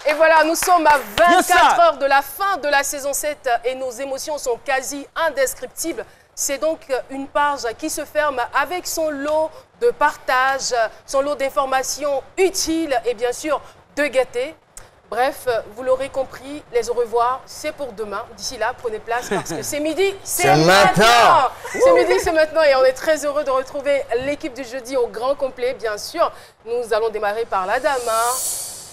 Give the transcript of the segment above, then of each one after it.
Et voilà, nous sommes à 24 heures de la fin de la saison 7 et nos émotions sont quasi indescriptibles. C'est donc une page qui se ferme avec son lot de partage, son lot d'informations utiles et bien sûr de gaieté. Bref, vous l'aurez compris, les au revoir, c'est pour demain. D'ici là, prenez place parce que c'est midi, c'est maintenant. C'est midi, c'est maintenant et on est très heureux de retrouver l'équipe du jeudi au grand complet, bien sûr. Nous allons démarrer par la dame.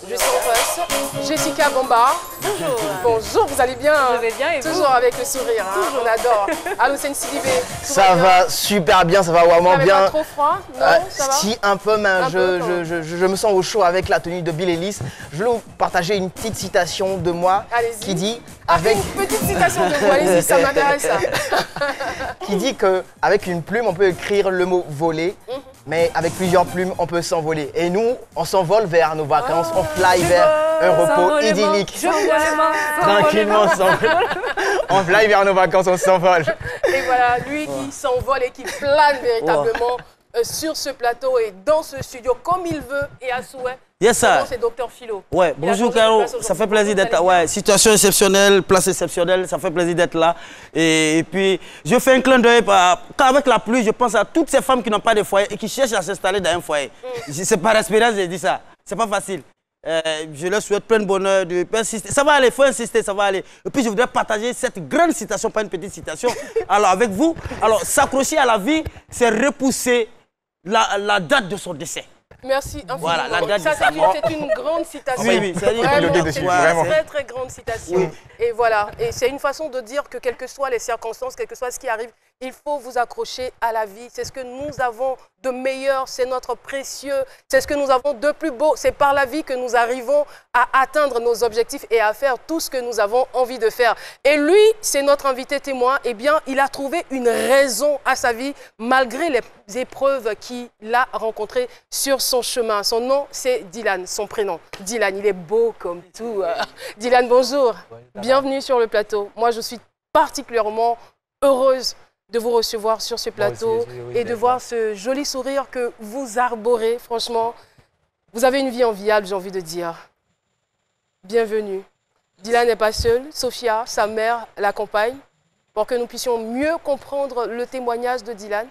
Je suis en face, Jessica Bombard. Bonjour. Bonjour, vous allez bien? Je vais bien et vous? Toujours avec le sourire, hein, on adore. Allô, c'est Sidibé. Ça va super bien, ça va vraiment bien. Pas trop froid? Non, ça va? Si, un peu, mais je me sens au chaud avec la tenue de Bill Ellis. Je vais vous partager une petite citation de moi qui dit... Avec une petite citation de vous, allez-y, ça m'intéresse ça. Qui dit qu'avec une plume, on peut écrire le mot voler, mais avec plusieurs plumes, on peut s'envoler. Et nous, on s'envole vers nos vacances, on fly vers un repos idyllique. Tranquillement, on fly vers nos vacances, on s'envole. Et voilà, lui qui s'envole et qui plane véritablement sur ce plateau et dans ce studio comme il veut et à souhait. Yes, ça. C'est Dr Philo. Ouais, bonjour Caro, ça fait plaisir d'être là. Ouais, situation exceptionnelle, place exceptionnelle, ça fait plaisir d'être là. Et puis, je fais un clin d'œil avec la pluie, je pense à toutes ces femmes qui n'ont pas de foyer et qui cherchent à s'installer dans un foyer. C'est par expérience, j'ai dit ça. C'est pas facile. Je leur souhaite plein de bonheur, de persister. Ça va aller, il faut insister, ça va aller. Et puis, je voudrais partager cette grande citation, pas une petite citation, alors avec vous. Alors, s'accrocher à la vie, c'est repousser la date de son décès. Merci infiniment. Voilà, la date de sa mort. C'est une grande citation. Oui, c'est une très très grande citation. Oui. Et voilà, et c'est une façon de dire que quelles que soient les circonstances, quel que soit ce qui arrive, il faut vous accrocher à la vie. C'est ce que nous avons de meilleur, c'est notre précieux, c'est ce que nous avons de plus beau. C'est par la vie que nous arrivons à atteindre nos objectifs et à faire tout ce que nous avons envie de faire. Et lui, c'est notre invité témoin. Eh bien, il a trouvé une raison à sa vie malgré les épreuves qu'il a rencontrées sur son chemin. Son nom, c'est Dylan, son prénom. Dylan, il est beau comme tout. Dylan, bonjour. Bienvenue sur le plateau. Moi, je suis particulièrement heureuse de vous recevoir sur ce plateau et de voir ce joli sourire que vous arborez. Franchement, vous avez une vie enviable, j'ai envie de dire. Bienvenue. Dylan n'est pas seul. Sophia, sa mère, l'accompagne pour que nous puissions mieux comprendre le témoignage de Dylan.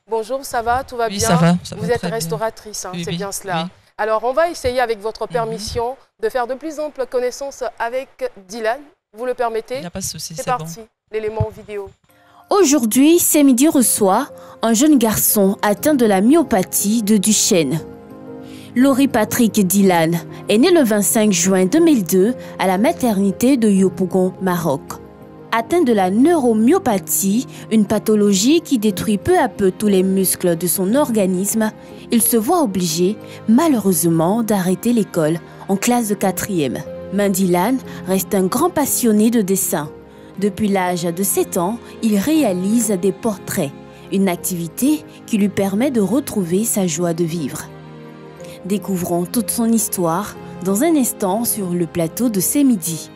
Bonjour, ça va? Tout va bien? Ça va. Vous êtes restauratrice, hein, oui, c'est bien cela. Oui. Alors, on va essayer, avec votre permission, de faire de plus amples connaissances avec Dylan. Vous le permettez? Il n'y a pas de souci, c'est parti. Bon. L'élément vidéo. Aujourd'hui, C'est Midi reçoit un jeune garçon atteint de la myopathie de Duchenne. Laurie Patrick Dylan est né le 25 juin 2002 à la maternité de Yopougon, Maroc. Atteint de la neuromyopathie, une pathologie qui détruit peu à peu tous les muscles de son organisme, il se voit obligé, malheureusement, d'arrêter l'école en classe de 4e. Mais Dylan reste un grand passionné de dessin. Depuis l'âge de 7 ans, il réalise des portraits, une activité qui lui permet de retrouver sa joie de vivre. Découvrons toute son histoire dans un instant sur le plateau de C'est Midi.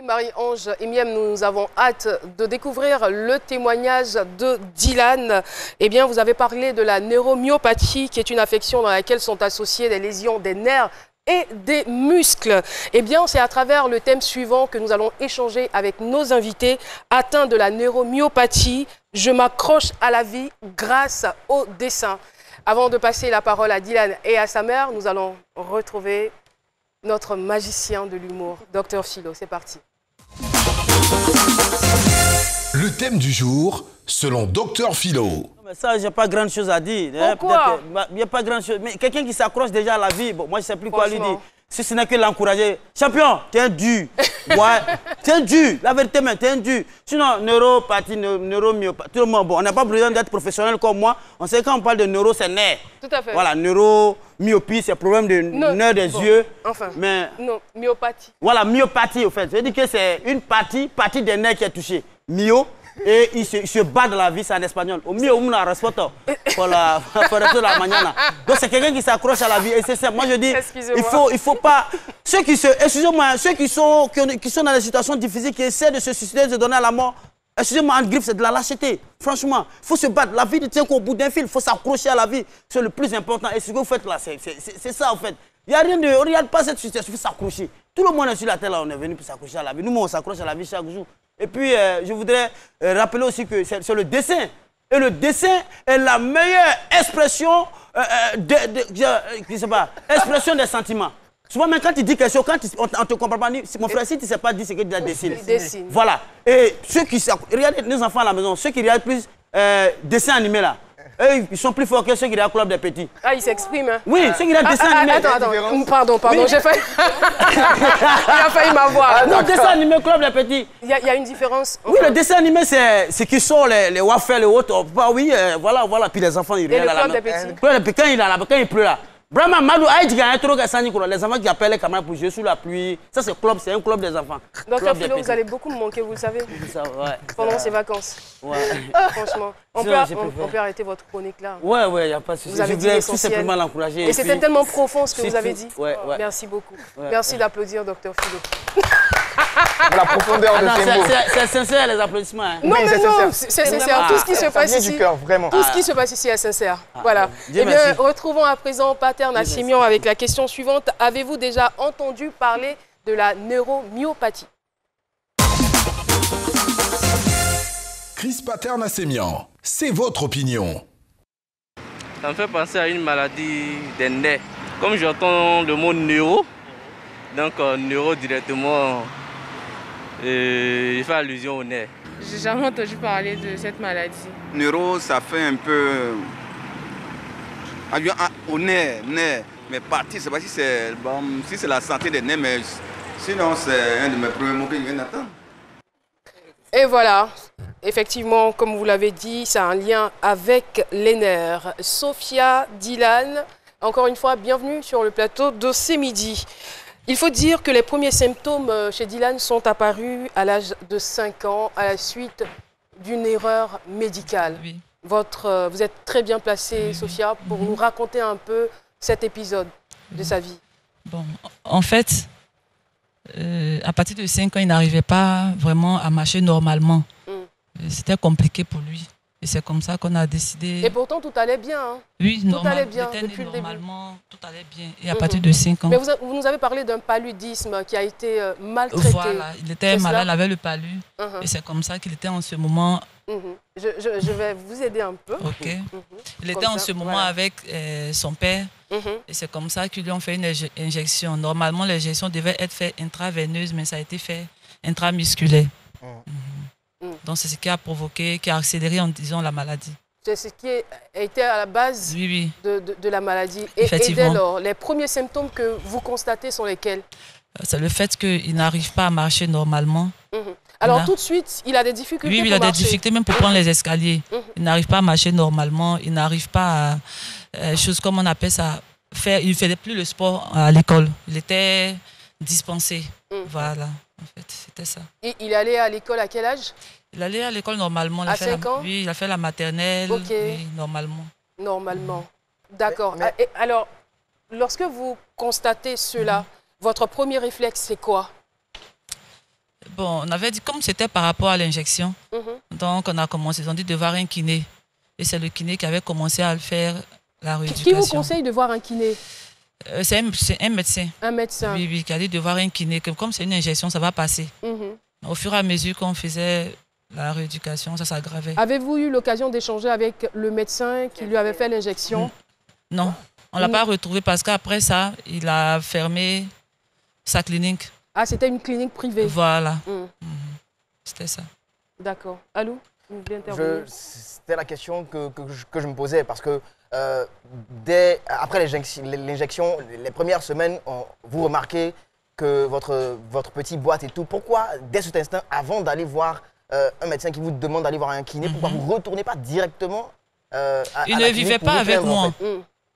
Marie-Ange et Miem, nous avons hâte de découvrir le témoignage de Dylan. Eh bien, vous avez parlé de la neuromyopathie, qui est une affection dans laquelle sont associées des lésions des nerfs et des muscles. Eh bien, c'est à travers le thème suivant que nous allons échanger avec nos invités atteints de la neuromyopathie. Je m'accroche à la vie grâce au dessin. Avant de passer la parole à Dylan et à sa mère, nous allons retrouver notre magicien de l'humour, Dr Philo. C'est parti. Le thème du jour, selon Dr Philo. Mais ça, j'ai pas grand chose à dire. Pourquoi? Il n'y a pas grand chose. Mais quelqu'un qui s'accroche déjà à la vie, bon, moi je ne sais plus quoi lui dire. Si ce n'est que l'encourager. Champion, t'es un dur. Ouais, t'es un dur. La vérité, mais t'es un dur. Sinon, neuropathie, neuromyopathie, tout le monde, bon, on n'a pas besoin d'être professionnel comme moi. On sait quand on parle de neuro, c'est nerf. Tout à fait. Voilà, neuromyopie, c'est problème de nerf des yeux. Enfin, mais, non, myopathie. Voilà, myopathie, au fait. Ça veut dire que c'est une partie des nerfs qui est touchée. Myo. Et il se bat de la vie, c'est en espagnol. Au mieux, on a respoto pour la mañana. Donc c'est quelqu'un qui s'accroche à la vie. Et c'est ça. Moi je dis, il faut pas. Ceux qui sont dans des situations difficiles, qui essaient de se suicider, de se donner à la mort. Excusez-moi, en griffe, c'est de la lâcheté. Franchement, il faut se battre. La vie ne tient qu'au bout d'un fil. Il faut s'accrocher à la vie. C'est le plus important. Et ce que vous faites là, c'est ça en fait. Il n'y a rien de... On ne regarde pas cette situation, il faut s'accrocher. Tout le monde est sur la terre, là, on est venu pour s'accrocher à la vie. Nous, on s'accroche à la vie chaque jour. Et puis, je voudrais rappeler aussi que c'est le dessin. Et le dessin est la meilleure expression, je sais pas, expression des sentiments. Souvent, même quand tu dis quelque chose, quand on ne te comprend pas, mon frère, si tu ne sais pas dire ce que tu as dessiné. Voilà. Et ceux qui... Regardez nos enfants à la maison, ceux qui regardent plus dessins animés là, eux, ils sont plus forts que ceux qui regardent Club des Petits. Ah, ils s'expriment, hein? Oui, ceux qui regardent dessins animés. Attends, pardon, oui. J'ai failli... Il a failli m'avoir. Non, dessin animé, Club des Petits. Il y a une différence. Oui, le dessin animé, c'est ce qui sont les waffles, les autres. Bah oui, voilà. Puis les enfants, ils regardent à la main. Quand il pleut là. Vraiment, Madou, les enfants qui appellent les camarades pour jouer sous la pluie. Ça, c'est un club des enfants. Docteur Philo, vous allez beaucoup me manquer, vous le savez. Pendant ces vacances. Ouais. Franchement. On peut arrêter votre chronique là. Ouais, il n'y a pas de souci. Je voulais tout simplement l'encourager. Et c'était tellement profond ce que vous avez dit. Ouais. Merci beaucoup. Merci d'applaudir, Docteur Philo. La profondeur de ces mots. C'est sincère, les applaudissements. Hein. Non, mais non, c'est sincère. Tout ce qui se passe ici, tout ce qui se passe ici est sincère. Voilà. Eh bien, retrouvons à présent Pater Nassimian avec la question suivante. Avez-vous déjà entendu parler de la neuromyopathie? Chris Pater Nassimian, c'est votre opinion. Ça me fait penser à une maladie des nerfs. Comme j'entends le mot neuro, donc neuro directement, il fait allusion au nerf. J'ai jamais entendu parler de cette maladie. Neuro, ça fait un peu au nerf, mais partie, c'est pas si c'est la santé des nerfs, mais sinon c'est un de mes premiers mots que je viens d'entendre. Et voilà, effectivement, comme vous l'avez dit, ça a un lien avec les nerfs. Sophia, Dylan, encore une fois, bienvenue sur le plateau de C'est Midi. Il faut dire que les premiers symptômes chez Dylan sont apparus à l'âge de 5 ans à la suite d'une erreur médicale. Oui. Vous êtes très bien placée, Sophia, pour nous raconter un peu cet épisode de sa vie. Bon, en fait, à partir de 5 ans, il n'arrivait pas vraiment à marcher normalement. C'était compliqué pour lui. Et c'est comme ça qu'on a décidé... Et pourtant, tout allait bien. Hein? Oui, tout allait bien depuis normalement, le début. Tout allait bien. Et à partir de 5 ans... Mais vous nous avez parlé d'un paludisme qui a été maltraité. Voilà, il était malade, il avait le palud. Et c'est comme ça qu'il était en ce moment... Je vais vous aider un peu. Ok. Il était en ce moment avec son père. Et c'est comme ça qu'ils lui ont fait une injection. Normalement, l'injection devait être faite intraveineuse, mais ça a été fait intramusculaire. Donc c'est ce qui a provoqué, qui a accéléré en disant la maladie. C'est ce qui a été à la base de la maladie. Et dès lors, les premiers symptômes que vous constatez sont lesquels? C'est le fait qu'il n'arrive pas à marcher normalement. Alors tout de suite, il a des difficultés pour marcher. Oui, il a des difficultés même pour prendre les escaliers. Il n'arrive pas à marcher normalement, il n'arrive pas à, chose comme on appelle ça, il ne faisait plus le sport à l'école. Il était dispensé. Voilà, en fait, c'était ça. Et il allait à l'école à quel âge? Il allait à l'école normalement. À 5 ans? Oui, il a fait la maternelle, oui, normalement. Normalement, d'accord. Alors, lorsque vous constatez cela, votre premier réflexe, c'est quoi? Bon, on avait dit, comme c'était par rapport à l'injection, donc on a commencé, on a dit de voir un kiné. Et c'est le kiné qui avait commencé à le faire, la rééducation. Qui vous conseille de voir un kiné? C'est un médecin. Un médecin? Oui, qui a dit de voir un kiné, que comme c'est une injection, ça va passer. Au fur et à mesure qu'on faisait la rééducation, ça s'aggravait. Avez-vous eu l'occasion d'échanger avec le médecin qui lui avait fait l'injection? Non, on ne l'a pas retrouvé parce qu'après ça, il a fermé sa clinique. Ah, c'était une clinique privée? Voilà. C'était ça. D'accord. Allô, vous voulez intervenir? C'était la question que je me posais parce que après l'injection, les premières semaines, vous remarquez que votre petit boite et tout. Pourquoi, dès cet instant, avant d'aller voir un médecin qui vous demande d'aller voir un kiné, pourquoi vous ne retournez pas directement Il ne vivait pas avec moi.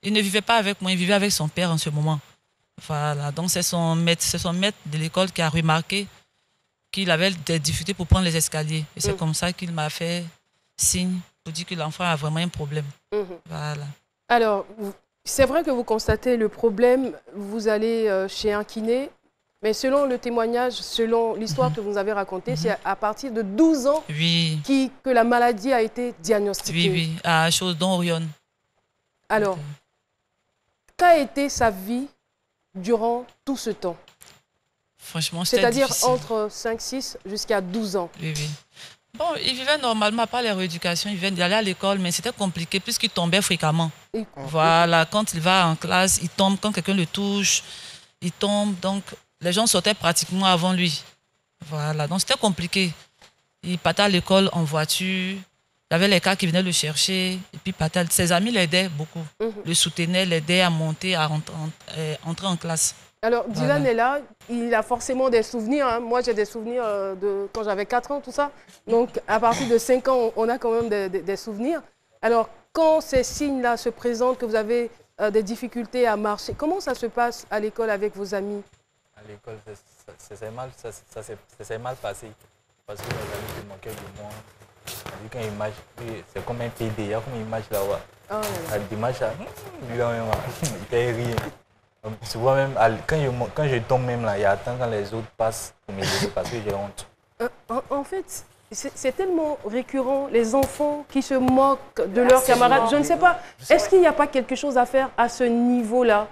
Il ne vivait pas avec moi, il vivait avec son père en ce moment. Voilà, donc c'est son maître de l'école qui a remarqué qu'il avait des difficultés pour prendre les escaliers. Et c'est comme ça qu'il m'a fait signe pour dire que l'enfant a vraiment un problème. Voilà. Alors, c'est vrai que vous constatez le problème, vous allez chez un kiné, mais selon le témoignage, selon l'histoire que vous avez racontée, c'est à partir de 12 ans que la maladie a été diagnostiquée. Oui, à chose dont Orion. Alors, qu'a été sa vie durant tout ce temps? Franchement, c'était difficile. C'est-à-dire entre 5-6 jusqu'à 12 ans. Oui, oui. Bon, il vivait normalement, pas les rééducations, il allait à l'école, mais c'était compliqué puisqu'il tombait fréquemment. Voilà, quand il va en classe, il tombe, quand quelqu'un le touche, il tombe, donc les gens sortaient pratiquement avant lui. Voilà, donc c'était compliqué. Il partait à l'école en voiture, il y avait les cas qui venaient le chercher, et puis ses amis l'aidaient beaucoup, le soutenaient, l'aidaient à monter, à entrer en classe. Alors, Dylan est là, il a forcément des souvenirs. Hein. Moi, j'ai des souvenirs de quand j'avais 4 ans, tout ça. Donc, à partir de 5 ans, on a quand même des souvenirs. Alors, quand ces signes-là se présentent, que vous avez des difficultés à marcher, comment ça se passe à l'école avec vos amis? À l'école, ça s'est mal passé. Parce que mes amis se moquaient de moi. Quand ils marchent, c'est comme un PD, il y a comme une image là-bas. Oh, à dimanche, lui, il n'y a rien. Souvent même, quand je tombe même là, il y a temps quand les autres passent pour m'aider parce que j'ai honte. En fait, c'est tellement récurrent, les enfants qui se moquent de leurs camarades. Je ne sais pas, est-ce qu'il n'y a pas quelque chose à faire à ce niveau-là?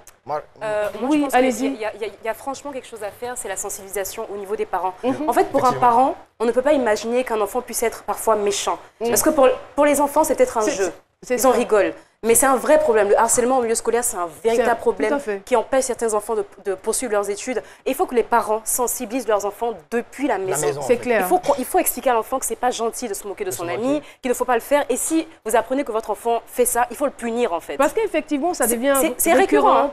Oui, allez-y. Il y a franchement quelque chose à faire, c'est la sensibilisation au niveau des parents. En fait, pour un parent, on ne peut pas imaginer qu'un enfant puisse être parfois méchant. Parce que pour les enfants, c'est peut-être un jeu. Ils en rigolent. Mais c'est un vrai problème. Le harcèlement au milieu scolaire, c'est un véritable problème qui empêche certains enfants de poursuivre leurs études. Et il faut que les parents sensibilisent leurs enfants depuis la maison. C'est clair. Il faut expliquer à l'enfant que ce n'est pas gentil de se moquer de son ami, qu'il ne faut pas le faire. Et si vous apprenez que votre enfant fait ça, il faut le punir en fait. Parce qu'effectivement, ça devient c'est récurrent.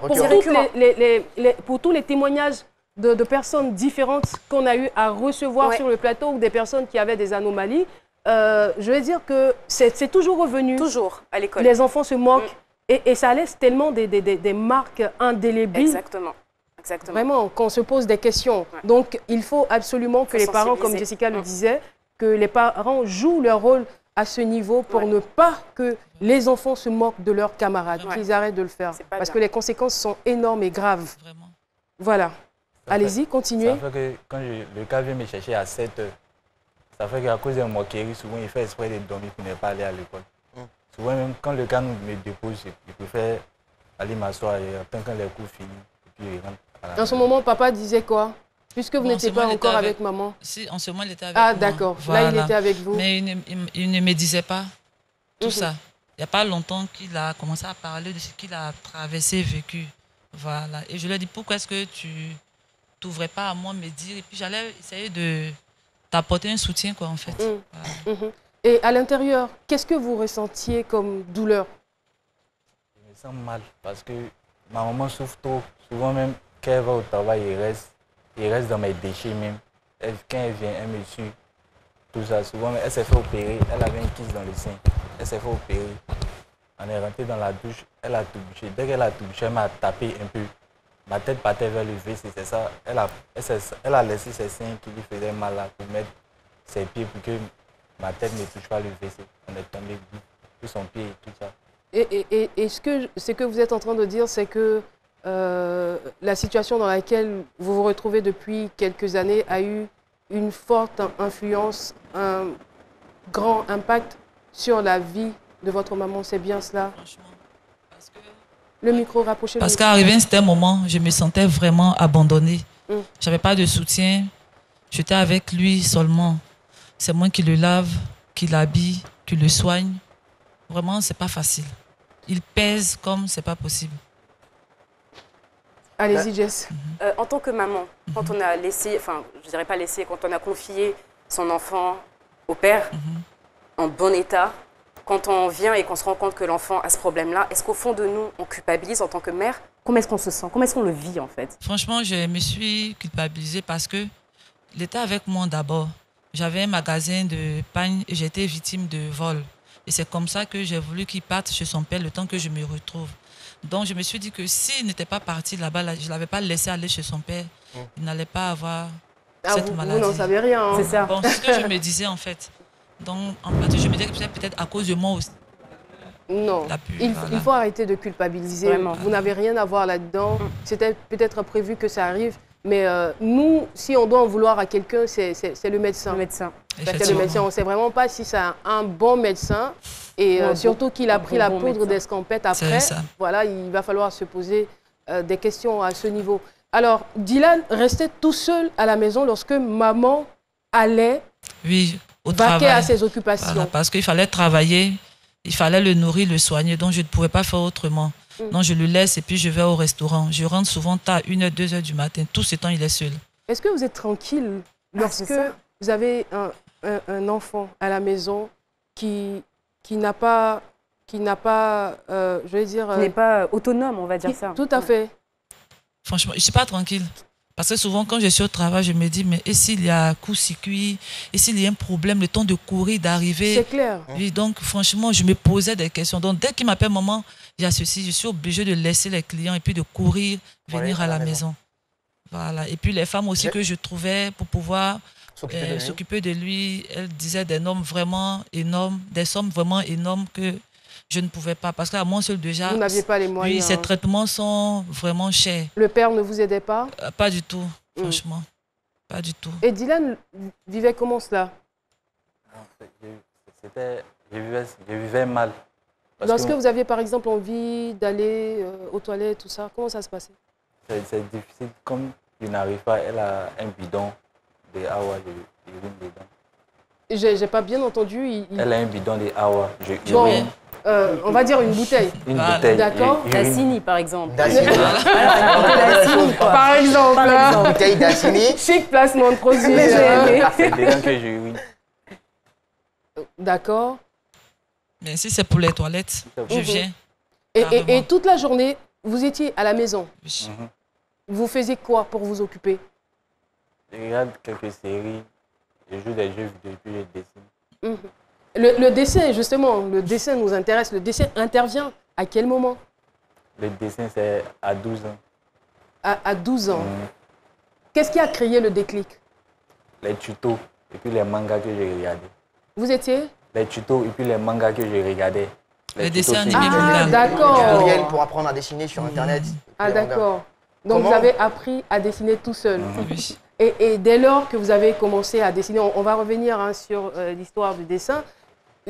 Pour tous les témoignages de personnes différentes qu'on a eu à recevoir sur le plateau ou des personnes qui avaient des anomalies, je veux dire que c'est toujours revenu. Toujours, à l'école. Les enfants se moquent et ça laisse tellement des marques indélébiles. Exactement. Vraiment, qu'on se pose des questions. Donc, il faut absolument que les parents, comme Jessica le disait, que les parents jouent leur rôle à ce niveau pour ne pas que les enfants se moquent de leurs camarades, qu'ils arrêtent de le faire. Parce que les conséquences sont énormes et graves. Vraiment. Voilà. Allez-y, continuez. Ça fait que quand le cas vient me chercher à 7 h, ça fait qu'à cause de moquerie, souvent il fait exprès de dormir pour ne pas aller à l'école. Souvent même quand le cas me dépose, je préfère aller m'asseoir et attendre quand les cours finissent. Et puis rentre. En ce moment, papa disait quoi? Puisque vous n'étiez pas encore avec maman. Si, en ce moment, il était avec moi. Ah, d'accord. Là, il était avec vous. Mais il ne me disait pas tout ça. Il n'y a pas longtemps qu'il a commencé à parler de ce qu'il a traversé, vécu. Voilà. Et je lui ai dit, pourquoi est-ce que tu t'ouvrais pas à moi me dire? Et puis, j'allais essayer de t'apporter un soutien, quoi, en fait. Voilà. Et à l'intérieur, qu'est-ce que vous ressentiez comme douleur? Je me sens mal parce que ma maman souffre trop. Souvent même, quand elle va au travail, il reste dans mes déchets même. Quand elle vient, elle me suit. Tout ça. Souvent, elle s'est fait opérer. Elle avait un kyste dans le sein. Elle s'est fait opérer. On est rentré dans la douche. Elle a tout bouché. Dès qu'elle a tout bouché, elle m'a tapé un peu. Ma tête partait vers le WC, c'est ça. Elle a laissé ses seins qui lui faisaient mal là pour mettre ses pieds pour que ma tête ne touche pas le WC. On est tombé sur son pied et tout ça. Et ce que vous êtes en train de dire, c'est que la situation dans laquelle vous vous retrouvez depuis quelques années a eu une forte influence, un grand impact sur la vie de votre maman. C'est bien cela? Franchement, parce que... Le micro, rapprochez-le. Parce qu'arrivé à un certain moment, je me sentais vraiment abandonnée. Je n'avais pas de soutien. J'étais avec lui seulement. C'est moi qui le lave, qui l'habille, qui le soigne. Vraiment, ce n'est pas facile. Il pèse comme ce n'est pas possible. Allez-y, Jess. En tant que maman, quand on a laissé, enfin, je ne dirais pas laissé, quand on a confié son enfant au père, en bon état, quand on vient et qu'on se rend compte que l'enfant a ce problème-là, est-ce qu'au fond de nous, on culpabilise en tant que mère? Comment est-ce qu'on se sent? Comment est-ce qu'on le vit, en fait? Franchement, je me suis culpabilisée parce que il était avec moi d'abord. J'avais un magasin de pagne et j'étais victime de vol. Et c'est comme ça que j'ai voulu qu'il parte chez son père le temps que je me retrouve. Donc, je me suis dit que s'il n'était pas parti là-bas, je ne l'avais pas laissé aller chez son père, il n'allait pas avoir cette maladie. Vous n'en savez rien. Hein. C'est ça. Bon, c'est ce que je me disais, en fait. Donc, en partie, je me disais que peut-être à cause de moi aussi. Non, il faut arrêter de culpabiliser. Vraiment. Vous n'avez rien à voir là-dedans. C'était peut-être prévu que ça arrive. Mais nous, si on doit en vouloir à quelqu'un, c'est le médecin. Le médecin. C'est le médecin. On ne sait vraiment pas si c'est un bon médecin. Et surtout qu'il a pris la poudre d'escampette après. Voilà, il va falloir se poser des questions à ce niveau. Alors, Dylan restait tout seul à la maison lorsque maman allait vaquer à ses occupations. Voilà, parce qu'il fallait travailler, il fallait le nourrir, le soigner, donc je ne pouvais pas faire autrement. Donc je le laisse et puis je vais au restaurant. Je rentre souvent tard, 1h, 2h du matin. Tout ce temps, il est seul. Est-ce que vous êtes tranquille lorsque vous avez un enfant à la maison qui n'a pas, je vais dire... Qui n'est pas autonome, on va dire ça. Tout à fait. Franchement, je ne suis pas tranquille. Parce que souvent, quand je suis au travail, je me dis, mais et s'il y a coup-circuit, et s'il y a un problème, le temps de courir, d'arriver. C'est clair. Oui, donc, franchement, je me posais des questions. Donc, dès qu'il m'appelle maman, il y a ceci, je suis obligée de laisser les clients et puis de courir, venir à la maison. Voilà. Et puis, les femmes aussi que je trouvais pour pouvoir s'occuper de lui, elles disaient des normes vraiment énormes, des sommes vraiment énormes que je ne pouvais pas. Parce qu'à moi seul déjà, vous n'aviez pas les moyens. Oui, ces traitements sont vraiment chers. Le père ne vous aidait pas? Pas du tout, franchement. Pas du tout. Et Dylan vivait comment cela? Je vivais mal. Lorsque vous aviez par exemple envie d'aller aux toilettes, tout ça, comment ça se passait? C'est difficile. Comme il n'arrive pas, elle a un bidon de Awa, je urine dedans. J'ai pas bien entendu. Elle a un bidon de Awa, je urine. On va dire une bouteille. Une bouteille. D'accord. Dassini, par exemple. Dassini. Par exemple. Une bouteille Dassini. Chic placement de produit. C'est dedans que je urine. D'accord. Mais si c'est pour les toilettes, je viens. Et toute la journée, vous étiez à la maison. Vous faisiez quoi pour vous occuper? Je regarde quelques séries, je joue des jeux vidéo et puis je dessine. Le dessin, justement, le dessin nous intéresse. Le dessin intervient à quel moment? Le dessin, c'est à 12 ans. À 12 ans. Qu'est-ce qui a créé le déclic? Les tutos et puis les mangas que je regardais. Vous étiez? Les tutos et puis les mangas que je regardais. Les dessins animés. Ah, d'accord. Tutoriel pour apprendre à dessiner sur Internet. Ah, d'accord. Donc, vous avez appris à dessiner tout seul. Oui. Et dès lors que vous avez commencé à dessiner, on va revenir sur l'histoire du dessin.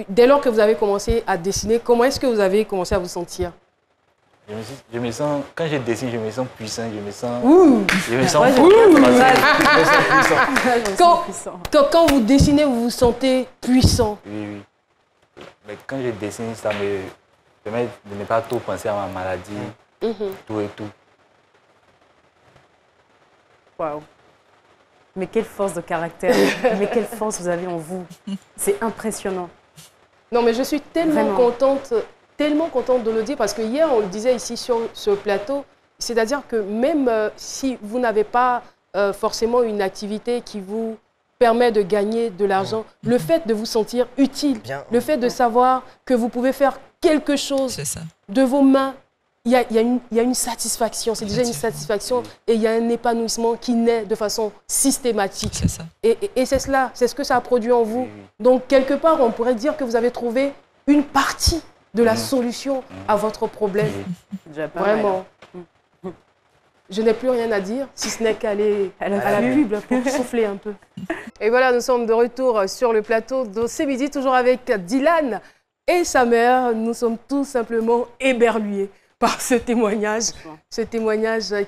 Dès lors que vous avez commencé à dessiner, comment est-ce que vous avez commencé à vous sentir? Je me sens, quand je dessine, je me sens puissant, je me sens puissant. Quand vous dessinez, vous vous sentez puissant? Oui. Mais quand je dessine, ça me permet de ne pas trop penser à ma maladie, tout et tout. Waouh. Mais quelle force de caractère, mais quelle force vous avez en vous. C'est impressionnant. Non, mais je suis tellement contente de le dire parce que hier, on le disait ici sur ce plateau, c'est-à-dire que même si vous n'avez pas forcément une activité qui vous permet de gagner de l'argent, le fait de vous sentir utile, le fait de savoir que vous pouvez faire quelque chose de vos mains, il y a une satisfaction, c'est déjà une satisfaction et il y a un épanouissement qui naît de façon systématique. C'est ça. Et c'est cela, c'est ce que ça a produit en vous. Donc, quelque part, on pourrait dire que vous avez trouvé une partie de la solution à votre problème. Vraiment. Je n'ai plus rien à dire, si ce n'est qu'aller à la pub pour souffler un peu. Et voilà, nous sommes de retour sur le plateau de ce midi, toujours avec Dylan et sa mère. Nous sommes tout simplement éberlués par ce témoignage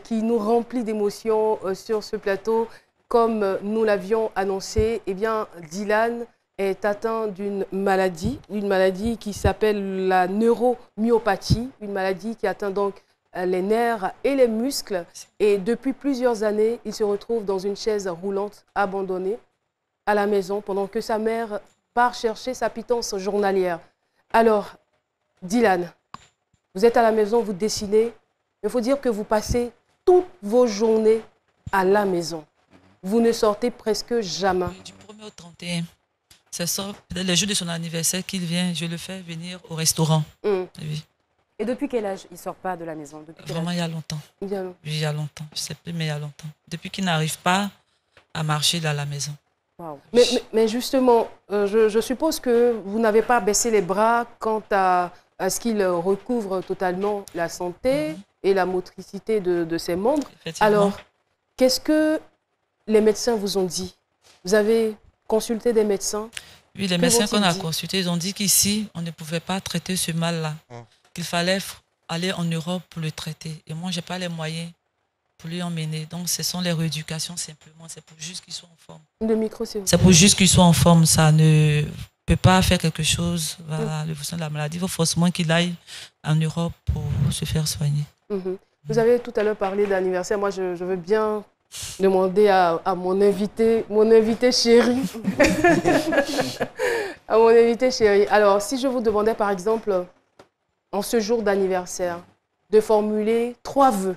qui nous remplit d'émotions sur ce plateau. Comme nous l'avions annoncé, eh bien, Dylan est atteint d'une maladie qui s'appelle la neuromyopathie, une maladie qui atteint donc les nerfs et les muscles. Et depuis plusieurs années, il se retrouve dans une chaise roulante abandonnée à la maison pendant que sa mère part chercher sa pitance journalière. Alors, Dylan, vous êtes à la maison, vous dessinez. Il faut dire que vous passez toutes vos journées à la maison. Vous ne sortez presque jamais. Du 1er au 31, c'est ça. Les jours de son anniversaire qu'il vient, je le fais venir au restaurant. Oui. Et depuis quel âge il ne sort pas de la maison? Vraiment, il y a longtemps. Oui, il y a longtemps. Je ne sais plus, mais il y a longtemps. Depuis qu'il n'arrive pas à marcher dans la maison. Wow. Mais justement, je suppose que vous n'avez pas baissé les bras quant à ce qu'il recouvre totalement la santé et la motricité de ses membres. Alors, qu'est-ce que les médecins vous ont dit? Vous avez consulté des médecins? Oui, les médecins qu'on a consultés, ils ont dit qu'ici, on ne pouvait pas traiter ce mal-là. Qu'il fallait aller en Europe pour le traiter. Et moi, je n'ai pas les moyens pour lui emmener. Donc, ce sont les rééducations simplement. C'est pour juste qu'il soit en forme. Le micro, c'est pour juste qu'il soit en forme. Ça ne peut pas faire quelque chose. Voilà, l'évolution de la maladie. Il faut forcément qu'il aille en Europe pour se faire soigner. Vous avez tout à l'heure parlé d'anniversaire. Moi, je veux bien demander à mon invité chéri. À mon invité chéri. Alors, si je vous demandais, par exemple, en ce jour d'anniversaire, de formuler 3 vœux.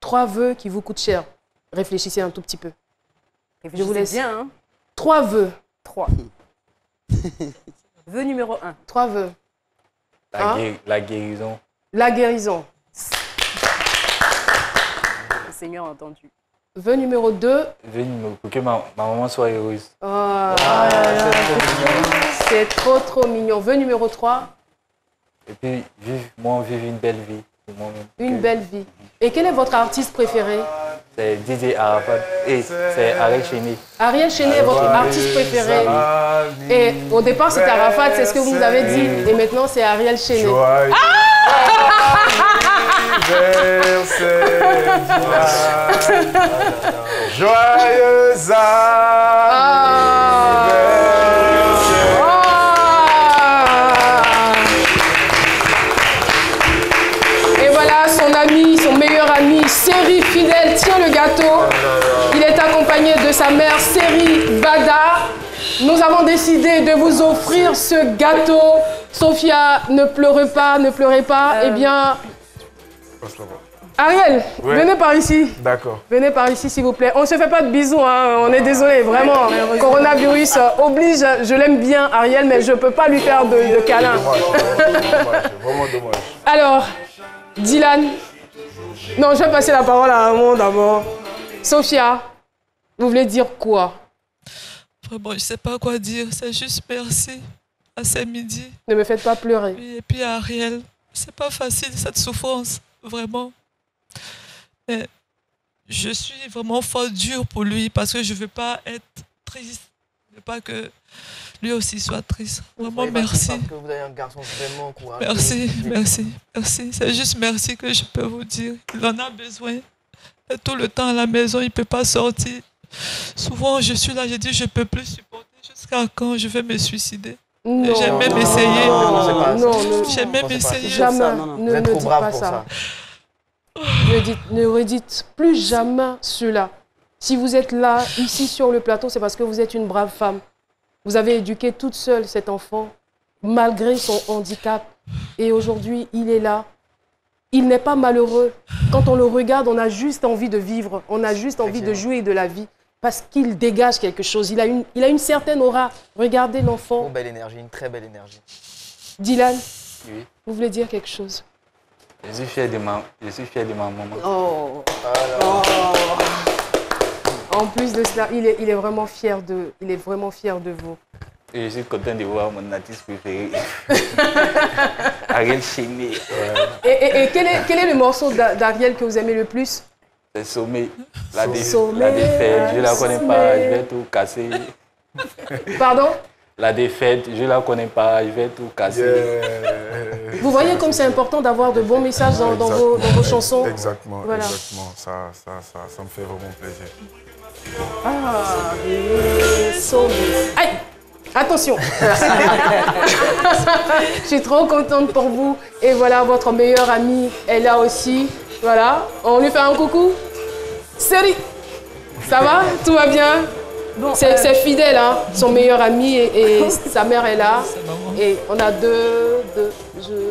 3 vœux qui vous coûtent cher. Réfléchissez un tout petit peu. Je vous laisse. Bien, hein. 3 vœux. 3. Vœu numéro 1. 3 vœux. La guérison. La guérison. Le Seigneur a entendu. Vœu numéro 2. Vœu numéro pour que ma maman soit heureuse. Oh, c'est trop mignon. Vœu numéro 3. Et puis, vivre une belle vie pour moi-même. Une belle vie. Et quel est votre artiste préféré? C'est DJ Arafat et c'est Ariel Chéné. Ariel Chéné est votre artiste préféré. Et au départ, c'était Arafat, c'est ce que vous nous avez dit. Et maintenant, c'est Ariel Chéné. Joyeux Et voilà son ami, son meilleur ami, Séri Fidèle, tient le gâteau. Il est accompagné de sa mère, Séri Bada. Nous avons décidé de vous offrir ce gâteau. Sophia, ne pleurez pas, ne pleurez pas. Eh bien, Ariel, venez par ici. D'accord. Venez par ici, s'il vous plaît. On ne se fait pas de bisous, hein. On est désolé, vraiment. Coronavirus oblige, je l'aime bien, Ariel, mais je ne peux pas lui faire de câlin. Vraiment dommage. Alors, Dylan. Non, je vais passer la parole à Amon d'abord. Sophia, vous voulez dire quoi? Vraiment, je ne sais pas quoi dire. C'est juste merci à ce midi. Ne me faites pas pleurer. Et puis Ariel, c'est pas facile cette souffrance, vraiment. Mais je suis vraiment fort dure pour lui parce que je ne veux pas être triste. Je ne veux pas que lui aussi soit triste. Vraiment, merci. Parce que vous avez un garçon vraiment courageux. Merci. C'est juste merci que je peux vous dire. Il en a besoin. Et tout le temps à la maison, il ne peut pas sortir. Souvent, je suis là, je dis, je ne peux plus supporter. Jusqu'à quand je vais me suicider? J'ai même essayé. J'ai même essayé. Jamais. Ne dites pas ça. Ne redites plus jamais cela. Si vous êtes là, ici sur le plateau, c'est parce que vous êtes une brave femme. Vous avez éduqué toute seule cet enfant, malgré son handicap. Et aujourd'hui, il est là. Il n'est pas malheureux. Quand on le regarde, on a juste envie de vivre. On a juste envie de jouir de la vie. Parce qu'il dégage quelque chose. Il a une certaine aura. Regardez l'enfant. Une belle énergie, une très belle énergie. Dylan, oui. Vous voulez dire quelque chose? Je suis fier de ma maman. Oh. En plus de cela, il est vraiment fier de vous. Et je suis content de voir mon artiste préféré, Ariel Chéné. Et quel est le morceau d'Ariel que vous aimez le plus? C'est Sommet. La défaite, je ne la connais pas, je vais tout casser. Pardon? La défaite, je ne la connais pas, je vais tout casser. Vous voyez comme c'est important d'avoir de bons messages dans vos chansons? Exactement, voilà. Exactement. Ça me fait vraiment plaisir. Aïe! Attention! Je suis trop contente pour vous. Et voilà, votre meilleure amie est là aussi. Voilà, on lui fait un coucou. Séri! Ça va? Tout va bien? Bon, c'est Fidèle, hein? Son meilleur ami et sa mère est là. Et on a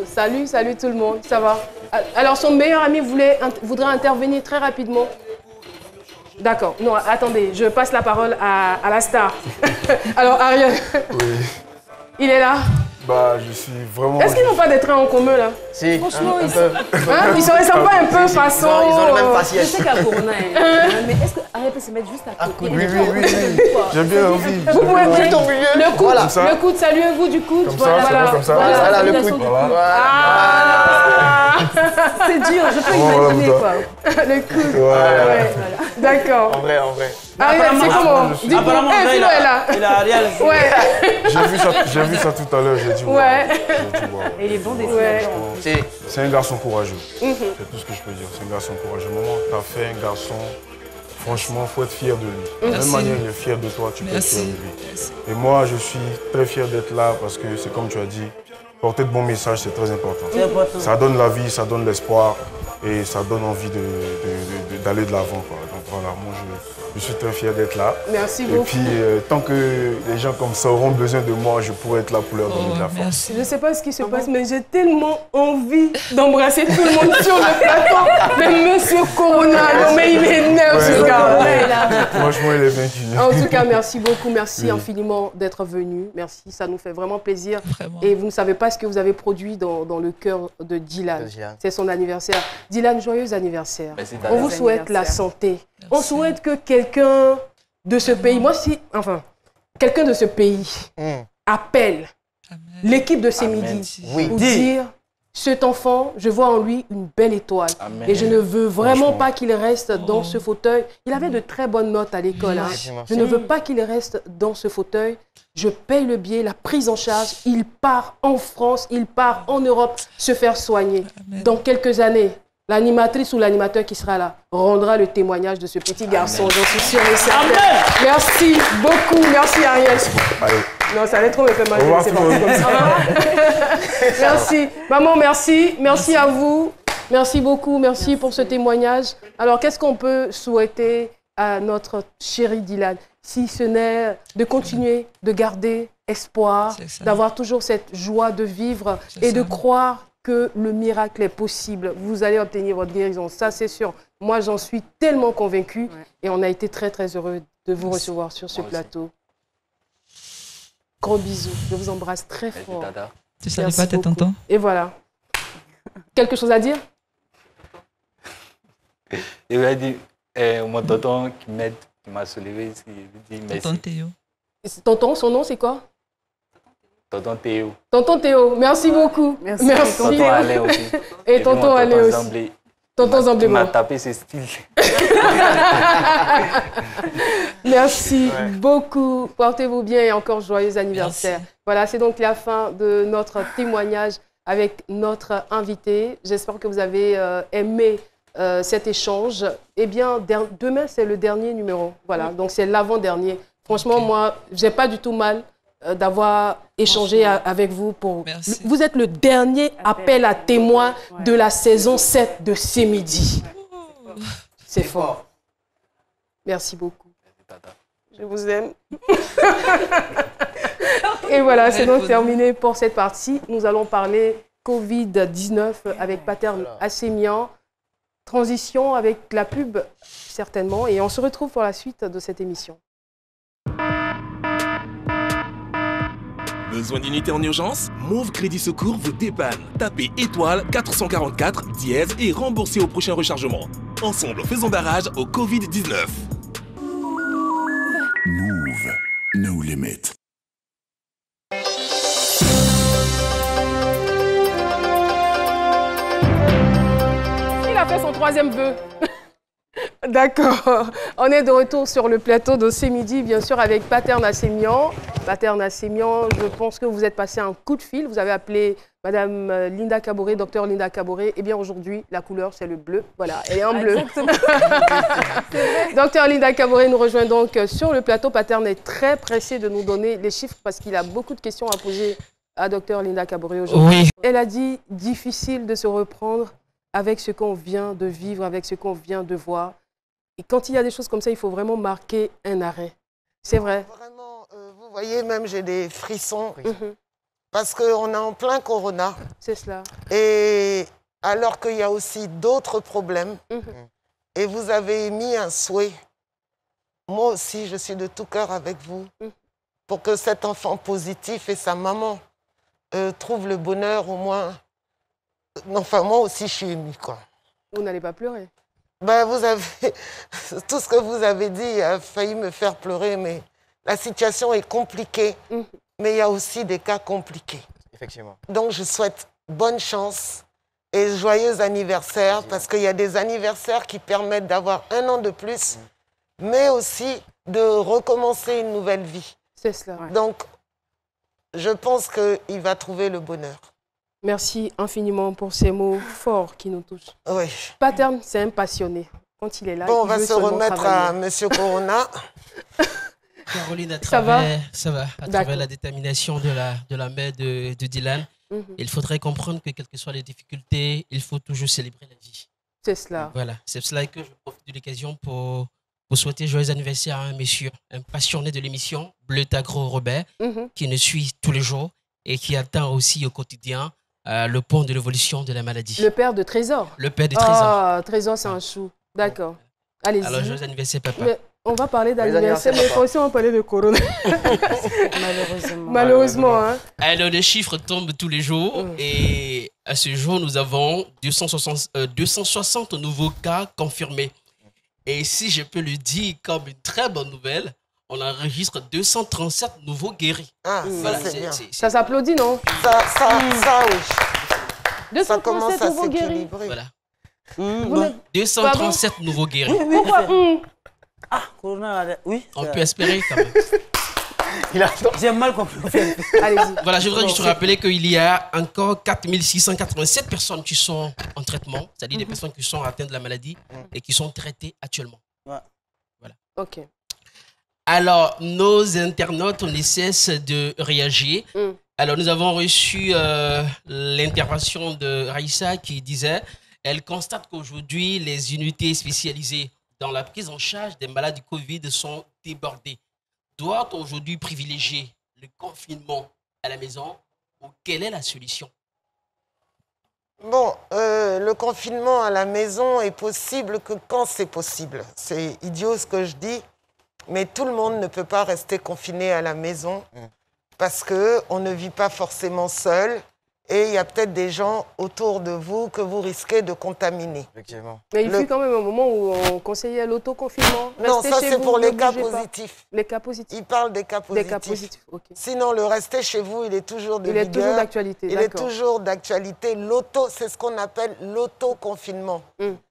Salut tout le monde, ça va? Alors, son meilleur ami voudrait intervenir très rapidement. D'accord. Non, attendez, je passe la parole à la star. Alors, Ariel, oui. Il est là? Bah, je suis vraiment... Est-ce qu'ils n'ont pas des traits en commun, là? Si, franchement, ils se ressemblent pas un peu façon... Non, ils ont le même faciès. Je sais qu'à Corona, mais est-ce qu'Ariel peut se mettre juste à côté? Oui. J'ai bien envie. Vous pouvez juste au milieu. Le coude, saluez-vous du coude. Voilà, comme ça. Voilà, le coude. C'est dur, je peux imaginer, quoi. Le coude. Voilà. D'accord. En vrai, en vrai. Ariel, c'est comment? Du coup, Philo est là. Il a Ariel. Ouais. J'ai vu ça tout à l'heure, j'ai dit ouais. Et il est bon dessinateur. C'est un garçon courageux. C'est tout ce que je peux dire. C'est un garçon courageux. Maman, t'as fait un garçon. Franchement, il faut être fier de lui. De la même manière, il est fier de toi, tu peux être fier de lui. Et moi, je suis très fier d'être là parce que c'est comme tu as dit, porter de bons messages, c'est très important. Ça donne la vie, ça donne l'espoir et ça donne envie d'aller de l'avant. Donc voilà, moi, je suis très fier d'être là. Merci beaucoup. Et puis, tant que les gens comme ça auront besoin de moi, je pourrai être là pour leur donner de la force. Je ne sais pas ce qui se passe, mais j'ai tellement envie d'embrasser tout le monde sur le plateau. Mais Monsieur Corona, non mais il m'énerve ce gars. Franchement, il est vaincu. En tout cas, merci beaucoup. Merci infiniment d'être venu. Merci, ça nous fait vraiment plaisir. Vraiment. Et vous ne savez pas ce que vous avez produit dans le cœur de Dylan. C'est son anniversaire. Dylan, joyeux anniversaire. On vous souhaite la santé. Merci. On souhaite que quelqu'un de ce pays, quelqu'un de ce pays appelle l'équipe de ces midis pour dire cet enfant, je vois en lui une belle étoile. Amen. Et je ne veux vraiment pas qu'il reste dans ce fauteuil. Il avait de très bonnes notes à l'école. Je ne veux pas qu'il reste dans ce fauteuil. Je paye le billet, la prise en charge. Il part en France, il part en Europe se faire soigner. Amen. Dans quelques années, l'animatrice ou l'animateur qui sera là rendra le témoignage de ce petit garçon. J'en suis sûre et certaine. Merci beaucoup. Merci Ariel. Allez. Non, ça allait trop me faire mal. C'est parti comme ça. Merci. Maman, merci. Merci à vous. Merci beaucoup. Merci pour ce témoignage. Alors, qu'est-ce qu'on peut souhaiter à notre chéri Dylan, si ce n'est de continuer de garder espoir, d'avoir toujours cette joie de vivre et de croire que le miracle est possible. Vous allez obtenir votre guérison, ça c'est sûr. Moi, j'en suis tellement convaincue et on a été très, très heureux de vous recevoir sur ce plateau. Gros bisous, je vous embrasse très fort. Tu ne savais pas tes tontons? Et voilà. Quelque chose à dire? Il m'a dit, mon tonton qui m'aide, qui m'a soulevé, il dit merci. Tonton Théo. Tonton, son nom c'est quoi? Tonton Théo. Tonton Théo, merci beaucoup. Merci. Tonton Alain aussi. Et tonton Alain aussi. Tonton Zamblé. Il m'a tapé ses styles. Merci beaucoup. Portez-vous bien et encore joyeux anniversaire. Merci. Voilà, c'est donc la fin de notre témoignage avec notre invité. J'espère que vous avez aimé cet échange. Eh bien, demain, c'est le dernier numéro. Voilà, donc c'est l'avant-dernier. Franchement, moi, j'ai pas du tout mal d'avoir échangé avec vous. Vous êtes le dernier appel à témoins de la saison 7 de C'est Midi. C'est fort. Merci beaucoup. Je vous aime. Et voilà, c'est donc terminé pour cette partie. Nous allons parler Covid-19 avec Paterne Assémian. Transition avec la pub, certainement. Et on se retrouve pour la suite de cette émission. Besoin d'unité en urgence? Mauve Crédit Secours vous dépanne. Tapez étoile 444 dièse et remboursez au prochain rechargement. Ensemble, faisons barrage au Covid-19. Move, no limit. Il a fait son troisième vœu. D'accord. On est de retour sur le plateau de C'est Midi, bien sûr, avec Paterne Assémian. Paterne Assémian, je pense que vous êtes passé un coup de fil. Vous avez appelé Madame Linda Caboret, docteur Linda Caboret. Eh bien, aujourd'hui, la couleur, c'est le bleu. Voilà, elle est en bleu. Docteur Linda Caboret nous rejoint donc sur le plateau. Paterne est très pressé de nous donner les chiffres parce qu'il a beaucoup de questions à poser à docteur Linda Caboret aujourd'hui. Oui. Elle a dit difficile de se reprendre avec ce qu'on vient de vivre, avec ce qu'on vient de voir. Et quand il y a des choses comme ça, il faut vraiment marquer un arrêt. C'est vrai. Vraiment, vous voyez, même j'ai des frissons. Parce qu'on est en plein corona. C'est cela. Et alors qu'il y a aussi d'autres problèmes. Et vous avez émis un souhait. Moi aussi, je suis de tout cœur avec vous. Pour que cet enfant positif et sa maman trouvent le bonheur au moins. Enfin, moi aussi, je suis émue, quoi. Vous n'allez pas pleurer. Ben, vous avez... Tout ce que vous avez dit a failli me faire pleurer, mais la situation est compliquée. Mais il y a aussi des cas compliqués. Effectivement. Donc, je souhaite bonne chance Et joyeux anniversaire, parce qu'il y a des anniversaires qui permettent d'avoir 1 an de plus, mais aussi de recommencer une nouvelle vie. C'est cela. Donc, je pense qu'il va trouver le bonheur. Merci infiniment pour ces mots forts qui nous touchent. Oui. Paterne, c'est un passionné. Quand il est là, bon, il on va veut se remettre travailler. à Monsieur Corona. Caroline, à Ça va? travers la détermination de la mère de Dylan, il faudrait comprendre que quelles que soient les difficultés, il faut toujours célébrer la vie. C'est cela. Voilà, c'est cela que je profite de l'occasion pour souhaiter joyeux anniversaire à un monsieur, un passionné de l'émission, Bleu Tagro Robert, qui nous suit tous les jours et qui atteint aussi au quotidien le point de l'évolution de la maladie. Le père de Trésor. Le père de Trésor. Ah, Trésor, c'est un chou. D'accord. Allez-y. Alors, joyeux anniversaire, papa. Mais on va parler d'anniversaire, mais il faut aussi en parler de Corona. Malheureusement. Malheureusement. Hein. Alors, les chiffres tombent tous les jours et à ce jour, nous avons 260 nouveaux cas confirmés. Et si je peux le dire comme une très bonne nouvelle, on enregistre 237 nouveaux guéris. Ah, voilà, ça c'est bien. Ça s'applaudit, non? Ça, oui. 237 ça commence à nouveaux guéris. s'équilibrer. Voilà. 237 nouveaux guéris. Pourquoi Ah, Corona, oui. On peut espérer quand même. J'ai mal compris. Allez-y. Voilà, je voudrais juste rappeler qu'il y a encore 4687 personnes qui sont en traitement, c'est-à-dire des personnes qui sont atteintes de la maladie et qui sont traitées actuellement. Ouais. Voilà. Ok. Alors, nos internautes ne cessent de réagir. Alors, nous avons reçu l'intervention de Raïssa qui disait elle constate qu'aujourd'hui, les unités spécialisées dans la prise en charge des malades du Covid sont débordées. Doit-on aujourd'hui privilégier le confinement à la maison ou quelle est la solution? Bon, le confinement à la maison est possible que quand c'est possible. C'est idiot ce que je dis, mais tout le monde ne peut pas rester confiné à la maison parce qu'on ne vit pas forcément seul et il y a peut-être des gens autour de vous que vous risquez de contaminer. Effectivement. Mais il fut quand même un moment où on conseillait l'autoconfinement. Non, Restez ça chez c'est vous, pour les ne cas bougez pas. positifs. Les cas positifs. Il parle des cas positifs. Des cas positifs, ok. Sinon, le rester chez vous, il est toujours de Il est vigueur. toujours d'actualité, Il est d'accord. toujours d'actualité. C'est ce qu'on appelle l'autoconfinement.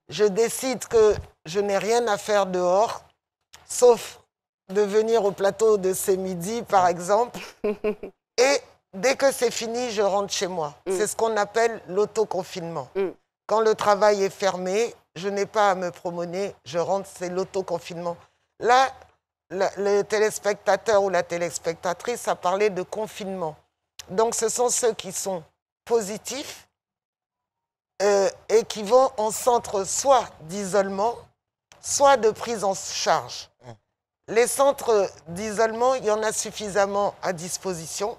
Je décide que je n'ai rien à faire dehors, sauf de venir au plateau de ce midi, par exemple. Et dès que c'est fini, je rentre chez moi. C'est ce qu'on appelle l'autoconfinement. Quand le travail est fermé, je n'ai pas à me promener, je rentre, c'est l'autoconfinement. Là, le téléspectateur ou la téléspectatrice a parlé de confinement. Donc, ce sont ceux qui sont positifs et qui vont en centre soit d'isolement, soit de prise en charge. Les centres d'isolement, il y en a suffisamment à disposition.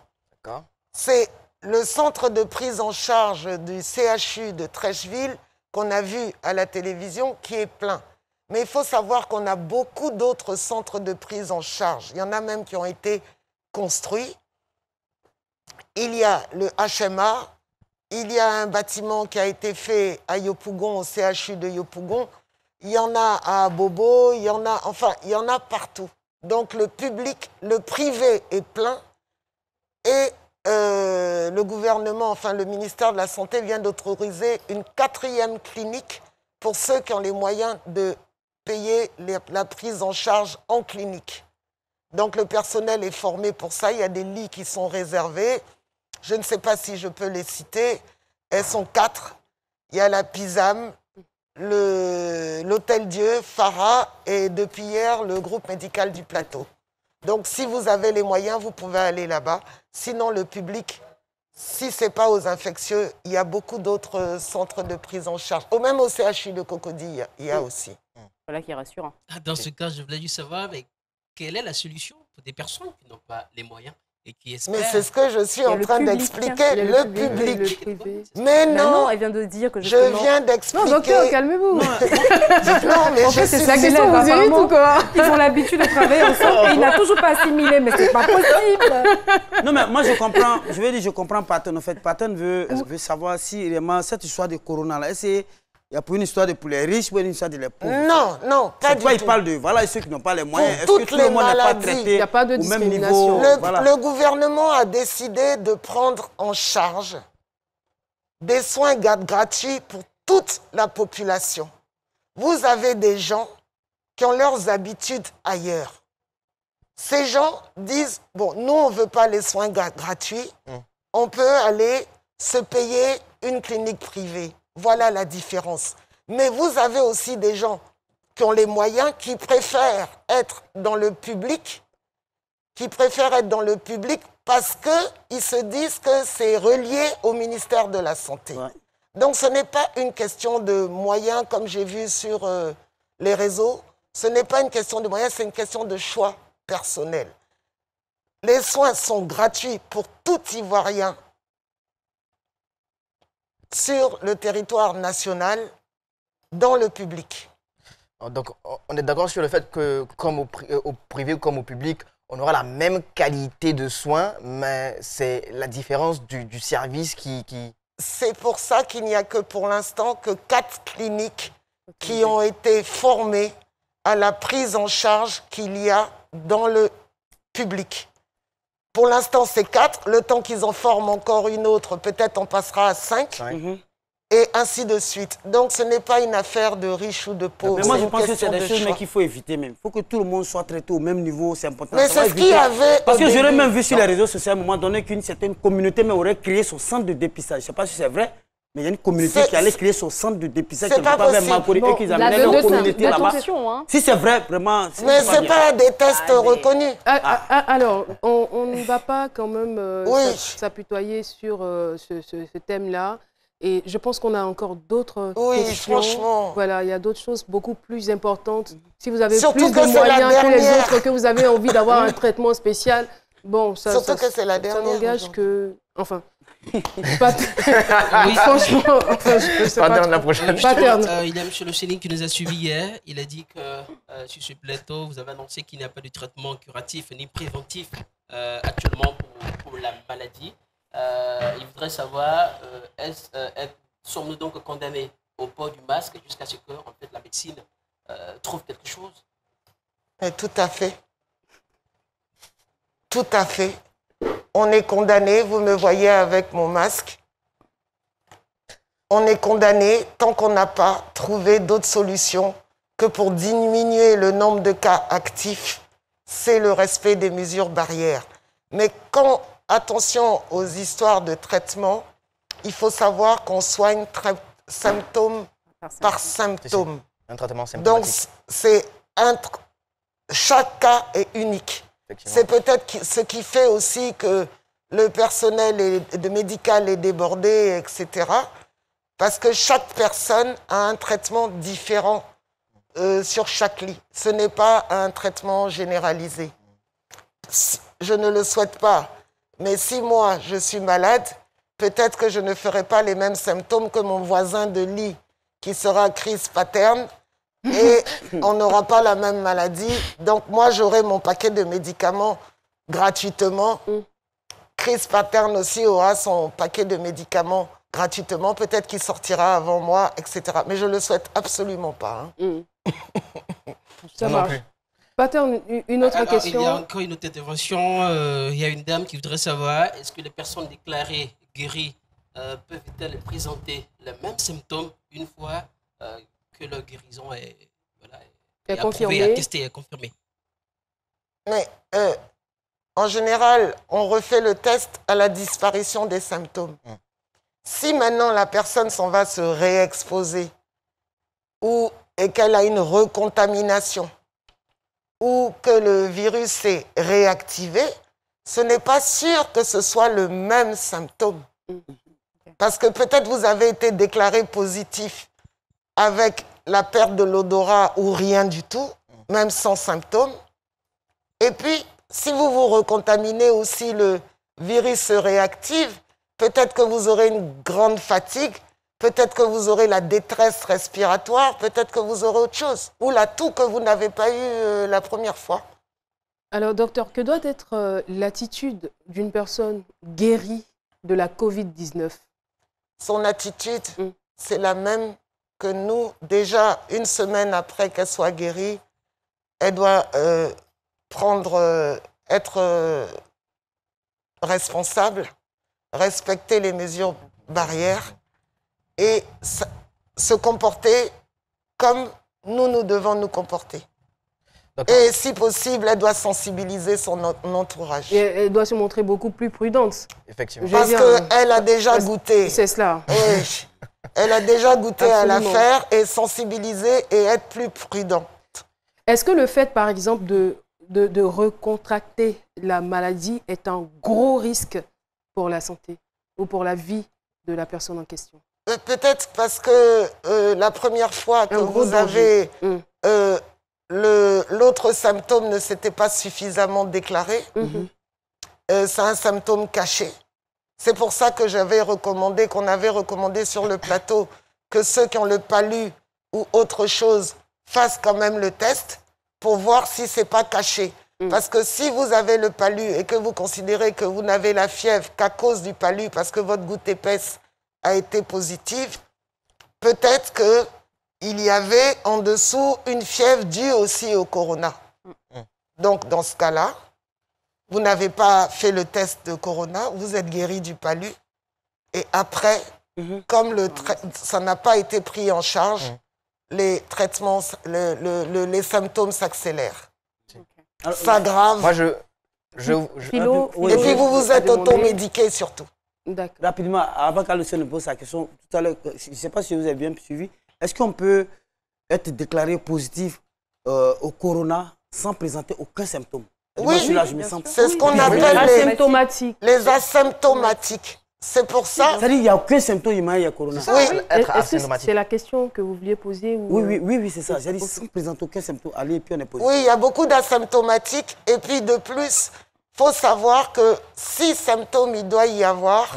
C'est le centre de prise en charge du CHU de Trècheville qu'on a vu à la télévision qui est plein. Mais il faut savoir qu'on a beaucoup d'autres centres de prise en charge. Il y en a même qui ont été construits. Il y a le HMA, il y a un bâtiment qui a été fait à Yopougon, au CHU de Yopougon. Il y en a à Bobo, il y en a partout. Donc le public, le privé est plein et le gouvernement, enfin le ministère de la Santé vient d'autoriser une 4e clinique pour ceux qui ont les moyens de payer la prise en charge en clinique. Donc le personnel est formé pour ça, il y a des lits qui sont réservés. Je ne sais pas si je peux les citer, elles sont 4. Il y a la PISAM, l'Hôtel Dieu, Farah et depuis hier, le groupe médical du plateau. Donc si vous avez les moyens, vous pouvez aller là-bas. Sinon, le public, si ce n'est pas aux infectieux, il y a beaucoup d'autres centres de prise en charge. Ou même au CHU de Cocody, il y a aussi. Voilà qui est rassurant. Dans ce cas, je voulais juste savoir quelle est la solution pour des personnes qui n'ont pas les moyens et qui espèrent... Mais c'est ce que je suis en train d'expliquer, le public. Mais non, elle vient de dire que je viens d'expliquer... Non, docteur, calmez-vous. Non, mais en fait, c'est la question, vous irez tout, quoi. Ils ont l'habitude de travailler ensemble et il n'a toujours pas assimilé, mais c'est pas possible. Non, mais moi, je comprends, je comprends Patton. En fait, Patton veut savoir si vraiment cette histoire de Corona, là, il y a pour une histoire pour les riches ou une histoire de les pauvres? Non, non, pas du tout. Il parle de voilà, ceux qui n'ont pas les moyens. Est-ce que tout le monde n'est pas traité il n'y a pas de discrimination. Le gouvernement a décidé de prendre en charge des soins gratuits pour toute la population. Vous avez des gens qui ont leurs habitudes ailleurs. Ces gens disent, bon, nous, on ne veut pas les soins gratuits, on peut aller se payer une clinique privée. Voilà la différence. Mais vous avez aussi des gens qui ont les moyens, qui préfèrent être dans le public, parce qu'ils se disent que c'est relié au ministère de la Santé. Ouais. Donc ce n'est pas une question de moyens, comme j'ai vu sur les réseaux. Ce n'est pas une question de moyens, c'est une question de choix personnel. Les soins sont gratuits pour tout Ivoirien sur le territoire national, dans le public. Donc, on est d'accord sur le fait que, comme au privé comme au public, on aura la même qualité de soins, mais c'est la différence du service qui... C'est pour ça qu'il n'y a que pour l'instant que 4 cliniques qui ont été formées à la prise en charge qu'il y a dans le public. Pour l'instant, c'est 4. Le temps qu'ils en forment encore une autre, peut-être on passera à 5. Et ainsi de suite. Donc, ce n'est pas une affaire de riches ou de pauvres. Mais moi, je pense que c'est des choses qu'il faut éviter même. Il faut que tout le monde soit traité au même niveau, c'est important. Mais c'est ce qu'il y avait. Parce que j'aurais même vu sur les réseaux sociaux à un moment donné qu'une certaine communauté aurait créé son centre de dépistage. Je ne sais pas si c'est vrai, mais il y a une communauté qui allait créer son centre de dépistage quelque part vers Makori et qu'ils amenaient leur communauté là-bas. Si c'est vrai, vraiment. Mais ce n'est pas des tests reconnus. Alors, on ne va pas quand même s'apitoyer sur ce thème-là. Et je pense qu'on a encore d'autres questions. Franchement. Voilà, il y a d'autres choses beaucoup plus importantes. Si vous avez plus de moyens que les autres, que vous avez envie d'avoir un traitement spécial, bon, ça n'engage que... Enfin, franchement, je ne sais pas. La prochaine. Il y a M. Le Chéline qui nous a suivis hier. Il a dit que sur ce plateau, vous avez annoncé qu'il n'y a pas de traitement curatif ni préventif actuellement pour la maladie. Il voudrait savoir, sommes-nous donc condamnés au port du masque jusqu'à ce que en fait, la médecine trouve quelque chose? Tout à fait. Tout à fait. On est condamné, vous me voyez avec mon masque. On est condamné tant qu'on n'a pas trouvé d'autres solutions que pour diminuer le nombre de cas actifs, c'est le respect des mesures barrières. Mais quand... Attention aux histoires de traitement, il faut savoir qu'on soigne symptôme par symptôme. Un traitement symptomatique. Donc, chaque cas est unique. C'est peut-être ce qui fait aussi que le personnel médical est débordé, etc. Parce que chaque personne a un traitement différent sur chaque lit. Ce n'est pas un traitement généralisé. Je ne le souhaite pas. Mais si moi, je suis malade, peut-être que je ne ferai pas les mêmes symptômes que mon voisin de lit qui sera crise paterne et on n'aura pas la même maladie. Donc moi, j'aurai mon paquet de médicaments gratuitement. Crise paterne aussi aura son paquet de médicaments gratuitement. Peut-être qu'il sortira avant moi, etc. Mais je ne le souhaite absolument pas. Ça marche. Paterne, une autre question. Il y a encore une autre intervention. Il y a une dame qui voudrait savoir, est-ce que les personnes déclarées guéries peuvent-elles présenter les mêmes symptômes une fois que leur guérison est approuvée, attestée et confirmée? Mais en général, on refait le test à la disparition des symptômes. Si maintenant la personne s'en va se réexposer et qu'elle a une recontamination, ou que le virus est réactivé, ce n'est pas sûr que ce soit le même symptôme. Parce que peut-être vous avez été déclaré positif avec la perte de l'odorat ou rien du tout, même sans symptômes. Et puis, si vous vous recontaminez aussi, le virus se réactive, peut-être que vous aurez une grande fatigue, peut-être que vous aurez la détresse respiratoire, peut-être que vous aurez autre chose, ou la toux que vous n'avez pas eu la première fois. Alors, docteur, que doit être l'attitude d'une personne guérie de la Covid-19? Son attitude, c'est la même que nous. Déjà, une semaine après qu'elle soit guérie, elle doit être responsable, respecter les mesures barrières, et se comporter comme nous devons nous comporter. Et si possible, elle doit sensibiliser son entourage. Et elle doit se montrer beaucoup plus prudente. Effectivement. Parce qu'elle a déjà goûté. C'est cela. Oui. Elle a déjà goûté à l'affaire et sensibiliser et être plus prudente. Est-ce que le fait, par exemple, de recontracter la maladie est un gros risque pour la santé ou pour la vie de la personne en question? Peut-être parce que la première fois que vous avez... l'autre symptôme ne s'était pas suffisamment déclaré. C'est un symptôme caché. C'est pour ça que j'avais recommandé, qu'on avait recommandé sur le plateau, que ceux qui ont le palu ou autre chose fassent quand même le test pour voir si ce n'est pas caché. Parce que si vous avez le palu et que vous considérez que vous n'avez la fièvre qu'à cause du palu, parce que votre goutte épaisse a été positive, peut-être que il y avait en dessous une fièvre due aussi au corona. Donc, dans ce cas-là, vous n'avez pas fait le test de corona, vous êtes guéri du palu. Et après, comme ça n'a pas été pris en charge, les traitements, les symptômes s'accélèrent. S'aggravent. Moi, et puis, vous vous êtes automédiqué surtout. Rapidement, avant qu'Allucienne pose sa question, tout à l'heure, je ne sais pas si vous avez bien suivi, est-ce qu'on peut être déclaré positif au corona sans présenter aucun symptôme? Oui, c'est ce qu'on appelle les asymptomatiques. C'est pour ça... C'est-à-dire qu'il n'y a aucun symptôme, il y a corona. Oui, c'est la question que vous vouliez poser ou... Oui, c'est ça. J'ai dit sans présenter aucun symptôme, allez, et puis on est positif. Oui, il y a beaucoup d'asymptomatiques. Et puis de plus, il faut savoir que si symptômes il doit y avoir,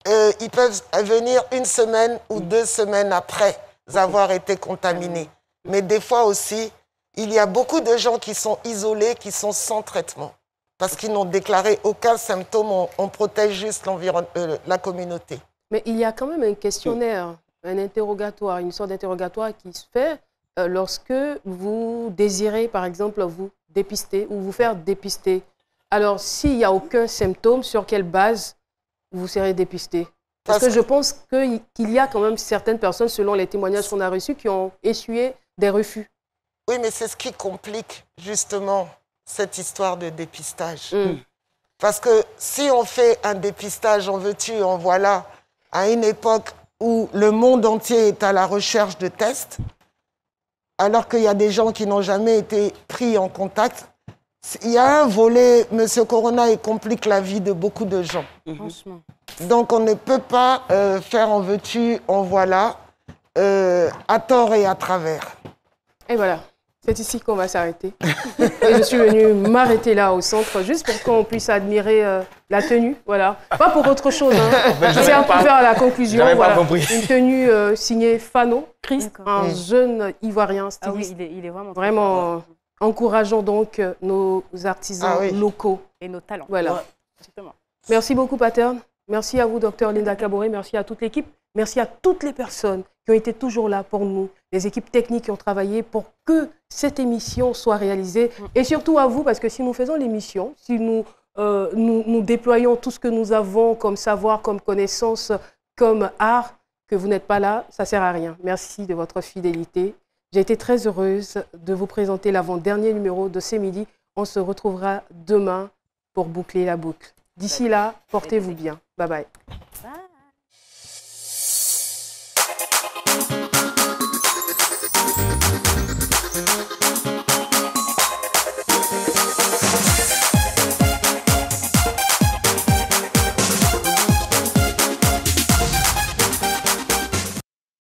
ils peuvent venir 1 semaine ou 2 semaines après avoir été contaminés. Mais des fois aussi, il y a beaucoup de gens qui sont isolés, qui sont sans traitement. Parce qu'ils n'ont déclaré aucun symptôme, on protège juste la communauté. Mais il y a quand même un questionnaire, un interrogatoire, une sorte d'interrogatoire qui se fait lorsque vous désirez, par exemple, vous dépister ou vous faire dépister. Alors, s'il n'y a aucun symptôme, sur quelle base vous serez dépisté? Parce que je pense qu'il y a quand même certaines personnes, selon les témoignages qu'on a reçus, qui ont essuyé des refus. Oui, mais c'est ce qui complique justement cette histoire de dépistage. Parce que si on fait un dépistage, en veux-tu, en voilà, à une époque où le monde entier est à la recherche de tests, alors qu'il y a des gens qui n'ont jamais été pris en contact, il y a un volet, M. Corona, il complique la vie de beaucoup de gens. Franchement. Donc on ne peut pas faire en veux-tu, en voilà, à tort et à travers. Et voilà, c'est ici qu'on va s'arrêter. Et je suis venue m'arrêter là au centre, juste pour qu'on puisse admirer la tenue, voilà. Pas pour autre chose, hein. C'est un peu vers la conclusion, voilà. Une tenue signée Fano, Christ, un jeune Ivoirien styliste. Ah oui, il est vraiment encourageons donc nos artisans locaux. Et nos talents. Voilà. Merci beaucoup, Paterne. Merci à vous, Dr Linda Kaboré. Merci à toute l'équipe. Merci à toutes les personnes qui ont été toujours là pour nous, les équipes techniques qui ont travaillé pour que cette émission soit réalisée. Et surtout à vous, parce que si nous faisons l'émission, si nous déployons tout ce que nous avons comme savoir, comme connaissance, comme art, que vous n'êtes pas là, ça ne sert à rien. Merci de votre fidélité. J'ai été très heureuse de vous présenter l'avant-dernier numéro de C'est Midi. On se retrouvera demain pour boucler la boucle. D'ici là, portez-vous bien. Bye bye. Bye.